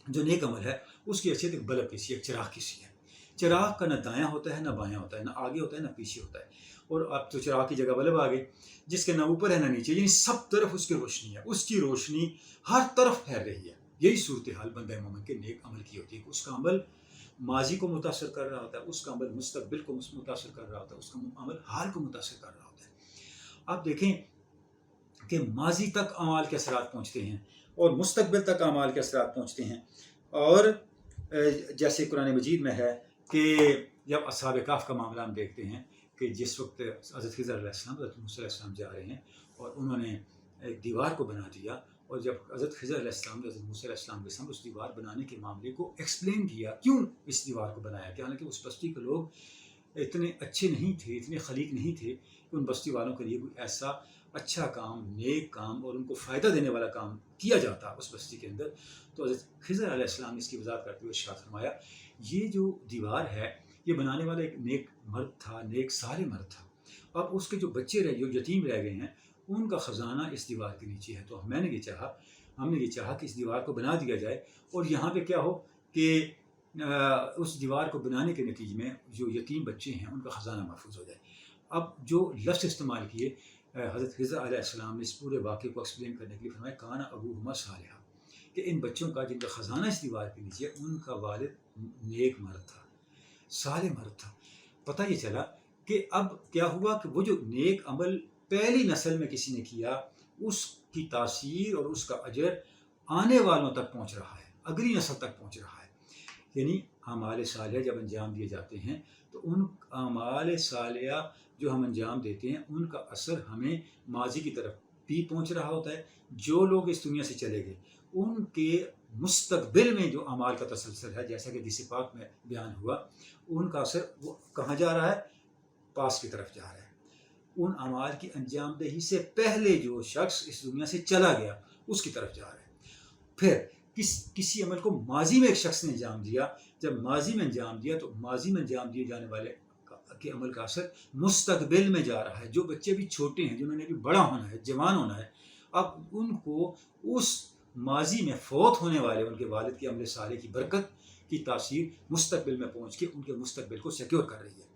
جو نیک عمل ہے اس کی حیثیت ایک بلب کی سی ہے، ایک چراغ کی سی ہے۔ چراغ کا نہ دایاں ہوتا ہے نہ بایاں ہوتا ہے، نہ آگے ہوتا ہے نہ پیچھے ہوتا ہے، اور اب تو چراغ کی جگہ بلب آ گئی جس کے نہ اوپر ہے نہ نیچے، یعنی سب طرف اس کی روشنی ہے، اس کی روشنی ہر طرف پھیل رہی ہے۔ یہی صورتحال بندہ مومن کے نیک عمل کی ہوتی ہے کہ اس کا عمل ماضی کو متاثر کر رہا ہوتا ہے، اس کا عمل مستقبل کو متاثر کر رہا ہوتا ہے، اس کا عمل حال کو متاثر کر رہا ہوتا ہے۔ آپ دیکھیں کہ ماضی تک اعمال کے اثرات پہنچتے ہیں اور مستقبل تک اعمال کے اثرات پہنچتے ہیں، اور جیسے قرآن مجید میں ہے کہ جب اصحاب کہف کا معاملہ ہم دیکھتے ہیں کہ جس وقت حضرت خضر علیہ السلام حضرت موسیٰ علیہ السلام جا رہے ہیں اور انہوں نے ایک دیوار کو بنا دیا، اور جب حضرت خضر علیہ السلام نے حضرت موسیٰ علیہ السلام کے سامنے اس دیوار بنانے کے معاملے کو ایکسپلین کیا کیوں اس دیوار کو بنایا کہ حالانکہ اس بستی کے لوگ اتنے اچھے نہیں تھے، اتنے خلیق نہیں تھے کہ ان بستی والوں کے لیے کوئی ایسا اچھا کام، نیک کام اور ان کو فائدہ دینے والا کام کیا جاتا اس بستی کے اندر، تو حضرت خضر علیہ السلام نے اس کی وضاحت کرتے ہوئے ارشاد فرمایا یہ جو دیوار ہے یہ بنانے والا ایک نیک مرد تھا، نیک صالح مرد تھا، اب اس کے جو بچے رہ جو یتیم رہ گئے ہیں ان کا خزانہ اس دیوار کے نیچے ہے، تو ہم نے یہ چاہا کہ اس دیوار کو بنا دیا جائے، اور یہاں پہ کیا ہو کہ اس دیوار کو بنانے کے نتیجے میں جو یتیم بچے ہیں ان کا خزانہ محفوظ ہو جائے۔ اب جو لفظ استعمال کیے حضرت خضر علیہ السلام نے اس پورے واقعے کو ایکسپلین کرنے کے لیے فرمایا کانا ابوہما صالحا، کہ ان بچوں کا جن کا خزانہ اس دیوار کے نیچے ان کا والد نیک مرد تھا، صالح مرد تھا۔ پتہ یہ چلا کہ اب کیا ہوا کہ وہ جو نیک عمل پہلی نسل میں کسی نے کیا اس کی تاثیر اور اس کا اجر آنے والوں تک پہنچ رہا ہے، اگلی نسل تک پہنچ رہا ہے۔ یعنی اعمال صالحہ جب انجام دیے جاتے ہیں تو ان اعمال صالحہ جو ہم انجام دیتے ہیں ان کا اثر ہمیں ماضی کی طرف بھی پہنچ رہا ہوتا ہے، جو لوگ اس دنیا سے چلے گئے ان کے مستقبل میں جو اعمال کا تسلسل ہے جیسا کہ حدیث پاک میں بیان ہوا ان کا اثر وہ کہاں جا رہا ہے؟ پاس کی طرف جا رہا ہے۔ ان اعمال کی انجام دہی سے پہلے جو شخص اس دنیا سے چلا گیا اس کی طرف جا رہا ہے۔ پھر کسی عمل کو ماضی میں ایک شخص نے انجام دیا، جب ماضی میں انجام دیا تو ماضی میں انجام دیے جانے والے کے عمل کا اثر مستقبل میں جا رہا ہے۔ جو بچے بھی چھوٹے ہیں جنہوں نے بھی بڑا ہونا ہے، جوان ہونا ہے، اب ان کو اس ماضی میں فوت ہونے والے ان کے والد کے عمل صالح کی برکت کی تاثیر مستقبل میں پہنچ کے ان کے مستقبل کو سیکیور کر رہی ہے۔